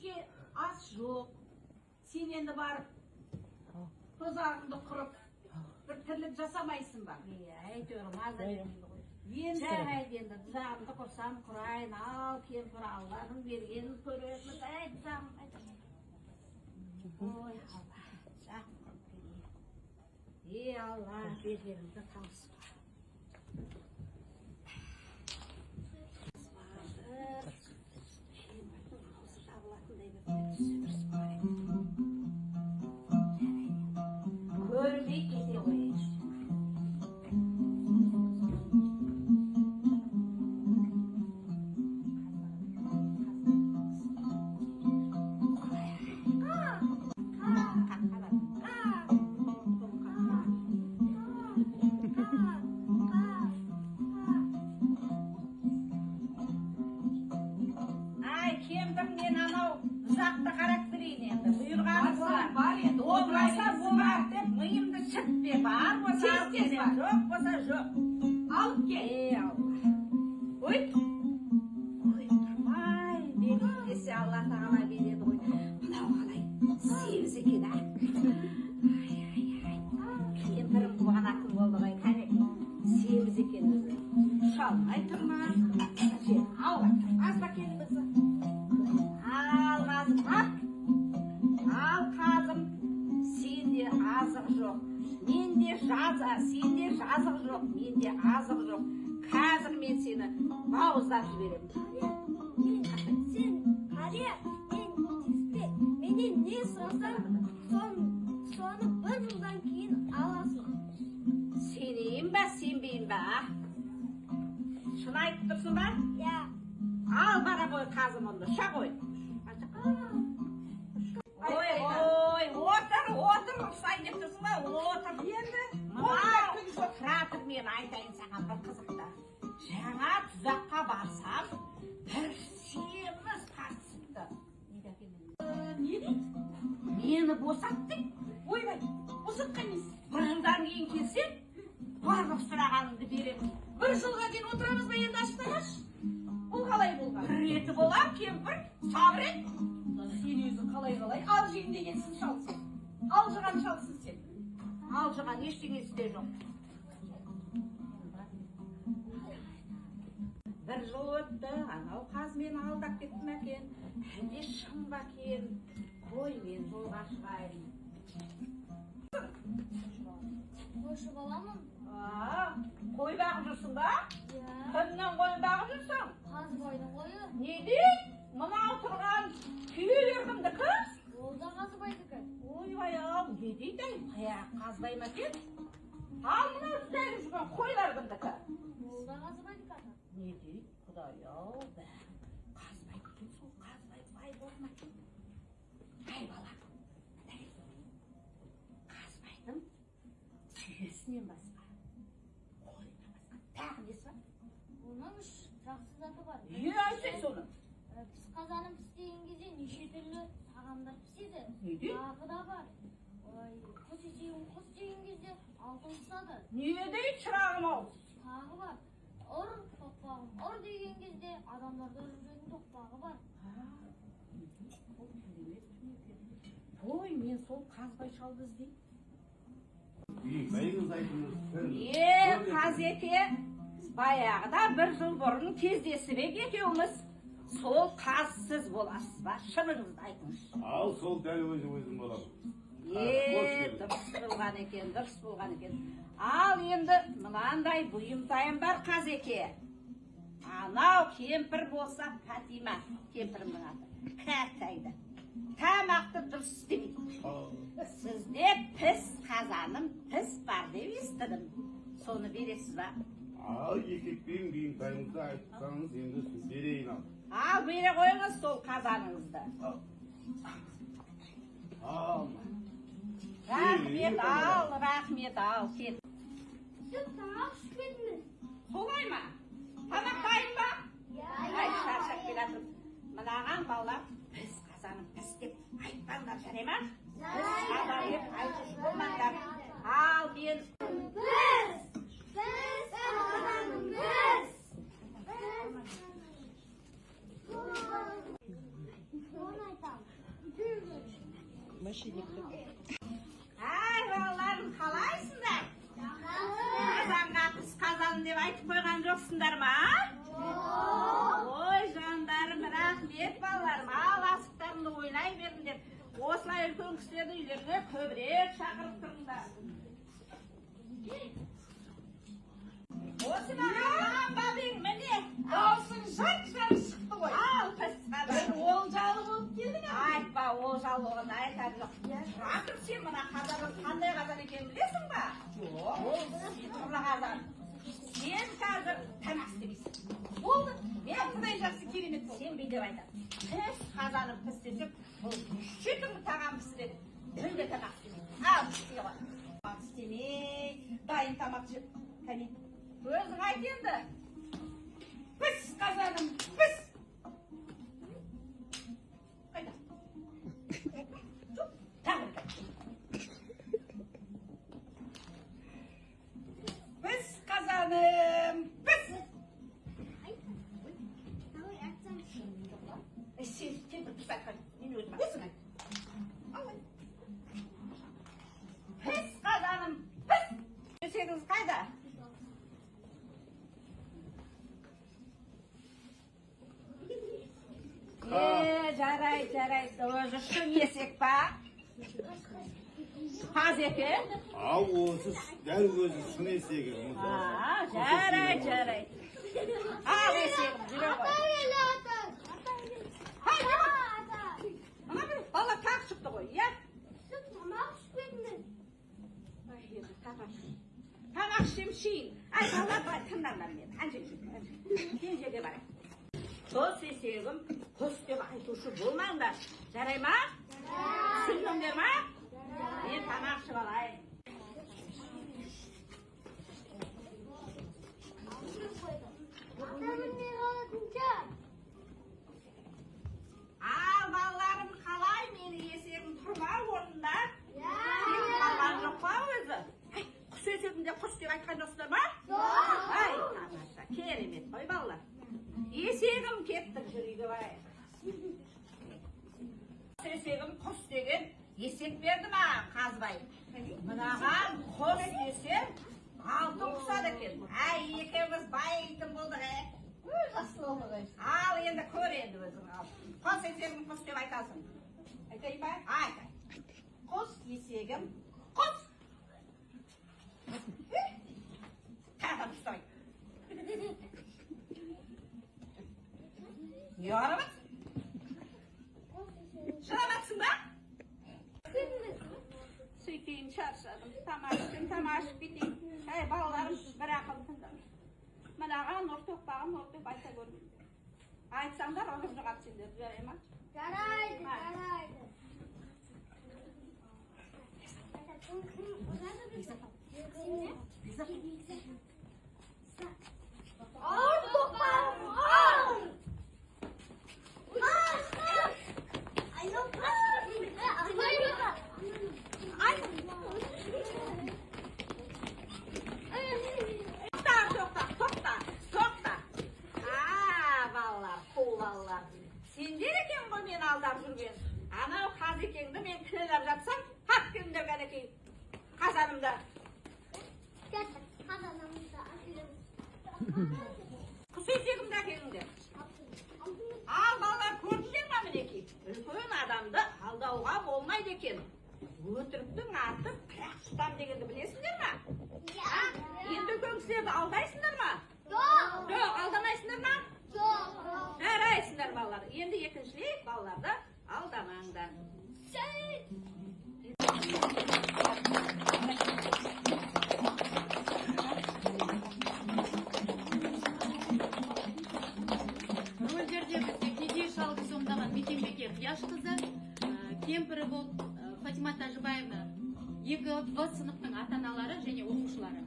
кешке ас жоқ. Сен енді барып тозағыңды құрып бір тірлік жасамайсың ба? Әйтеуір маза бермейді ғой. Енді Жарайды енді тұзағымды құрсам құрайын, ал кемпір Алланың бергенін көреміз. Айтсам, ой Алла, жақын қылып келейін. Алла, бергенімді тауыспа. Көрмей кете қойыңыз. Мен анау ұзақты қарап тұрайын енді. Бұйырғаны бар енді. Болмаса болар деп миымды шытпе. Бар болса алып келем, жоқ болса жоқ. Алып кел. Алла. Ой. Ой, тұрмай. Берейін десе Алла тағала береді ғой. Мынау қалай семіз екен, а? Кемпірім туған ақын болды ғой, кәне. Семіз екен өзі. Шалмай тұрмай. Ал, азба келіңіз. Ал қазым, ал қазым, сенде азық жоқ, менде сенде жазық жоқ, менде азық жоқ. Қазір мен сені бауыздап жіберем. Менен не сұрасаң, соны бір жылдан кейін аласың. Сенейін ба, сенбейін ба? Шын айтып тұрсың ба? Иә. Ал бара қой қазым онда, ша қой. Ой, отыр, ұқсайын деп тұрсың ба? Отыр. Енді Тұра тұр, мен айтайын саған бір қызықты. Жаңа тұзаққа барсам, бір семіз тартысыпты. не дейді? Мені босатты. Ойбай, босатқан несі? Бір жылдан кейін келсем, барлық сұрағаныңды беремін. Бір жылға дейін отырамыз ба енді аштағаш? Бұл қалай болған? Бір реті болам, кемпір, сабыр ет. Сен өзі қалай? Ал жейін дегенсің шалсың. Ал жыған шалсың сен. Ал жыған ештеңесі де жоқ. Бір жыл өтті, анау қаз мені алдап кетті ме екен? Әлде шын ба екен? Қой, мен жолға шығайын. Қойшы баламын. Қой бағып жүрсің ба? Иә. Кімнен қой бағып жүрсің? Қазыбайдың қойы. Не дейді? Мынау тұрған түйелер кімдікі? Ол да Қазыбайдікі. Ойбай ау, не дейді? Аяқ қазбай ма екен? Ал мынау жүзәліп жүрген қойлар кімдікі? Ол да Қазыбайдікі ата. Не дейді? Құдай ау, қазбай екен, сол қазбай бай болма екен. Ай бала, қазбайдың түйесінен басқа, қойынан басқа, тағы несі бар? Оның үш жақсы заты бар. Айтсай соны. Піс қазанын пістеген кезде неше түрлі тағамдар піседі. Неде? Тағы да бар. Құс жеген кезде алтын пысады. Не дейді шырағым ау? Тағы бар. Тоқпағым ұр деген кезде адамдарды үрген тоқпағы бар. Ой, мен сол қазбай шалды іздеймін. Байыңыз айтыңыз. Қазеке, баяғыда бір жыл бұрын кездесіп екеуміз. Сол қазсыз боласыз ба? Шыныңызды айтыңызшы. Ал сол дәл өзім боламын. Дұрыс болған екен. Ал енді мынандай бұйымтайым бар Қазеке. Анау кемпір болса Фатима, кемпірімнің аты. Кәтайды. Тамақты дұрыс істемейді. Сізде піс қазаным піс бар деп естідім. Соны бересіз ба? Ал екекпен бұйымтайыңызды айтсаңыз енді берейін ал. Ал бере қойыңыз сол қазаныңызды. Рахмет ал, кет. Тамақ ішпедіңіз. Солай ма? Тамақ дайын ба? Ай, шаршап келатыр. Мынаған балалар, піс қазаным піс деп айтпаңдар, жарай ма? Піс қазан деп айтып болмаңдар. Ал мен Піс қазаным піс. Соны айтамын. Ай, балаларым, қалайсыңдар? Қазанға қыс қазан деп айтып қойған жоқсыңдар ма? Ой, жандарым, рахмет балаларым, ал асықтарыңды ойнай беріңдер. Осылай үлкен кісілерді үйлерге көбірек шақырып тұрыңдар. Осы маған бабың, міне, даусың жарқ-жарқ шықты ғой. Ал, қыз қазан. Олжалы болып келдің. Айтпа, олжалы болғанда айтар жоқ. Рақым, сен мына қазанның қандай қазан екенін білесің ба? Жоқ. Ол сиқырлы қазан. Сен қазір тамақ істемейсің. Болды. Мен құдай жақсы керемет болды. Сен бүйтіп айтады. Піс қазаным піс десек, бұл неше түрлі тағам пісіреді. Мүлде тамақ істемейді. Ал, істей ғой. Тамақ істемей, дайын тамақ жеп. Кәне. Өзің айт енді. Піс қазаным, піс. Қайда? Тағы бір. Піс қазаным, піс. Сен бір піс айтқан. Мен өзім айтсын айт. Піс қазаным, піс. Өсегіңіз қайда? Жарайды. Өзі шын есек па? Қаз екен? Ал осы дәл өзі шын есегі. Жарайды. Ал есегім, жүре ғой. Ана бір бала тақ шықты ғой, иә? Тамақ ішемшейін. Ай, бала бар, тыңдандар мен. Кенжеге барайын. Қос есегім, қос деп айтушы болмаңдар. Жарай ма? Сіңдіңдер ма? Мен тамақ ішіп алайын. Ал, балаларым, қалай менің есегім тұрма орнында? Сен қалған жоқ па өзі? Құс есегінде құс деп айтқан жоқсыздар ма? Ай, тамаша, керемет қой балалар. Есегім кеттік, жүрейді барайық. Есегім құс деген есек берді ма, қазбай? Мынаған құс десем, алтын құсады екен. Әй, екеуміз байитын болдық, Жақсы болды ғой. Ал, енді көр енді өзің ал. Құс есегім құс деп айтасың. Айтайын ба? Айт. Құс есегім. Құс! Тағы құстай. Не арабат? Шыраматсың ба? Сөйтейін, шаршадым. Тамақ ішіп кетейін. Әй, балаларым, бір ақыл тыңдаңдар. Мынаған нұр тоқпағын нұр деп айта көрмейді. Айтсаңдар, ұрып жығат сендер, жарай ма? Жарайды. Ай, тоқпағым, ай! Тоқта. Балалар, қол балалар. Сендер екен ғой мен алдап жүрген. Анау қаз екенді мен кінелеп жатсам, қап келіңдер кәнекей қазанымда. Құс есегімді әкеліңдер. Ал балалар, көрдіңдер ма мінекей? Үлкен адамды алдауға болмайды екен. Өтіріктің аты пірақ тұтам дегенді білесіңдер ма? Енді үлкен кісілерді алдайсыңдар ма? Жоқ, алдамайсыңдар ма? Жарайсыңдар балалар. Енді екіншілей балаларды алдамаңдар. Рөлдерде бізде кедей шалды сомдаған Мекембеке Қияшқызы, кемпірі болып Фатима Тажыбаевна, 2 сыныптың ата-аналары және оқушылары.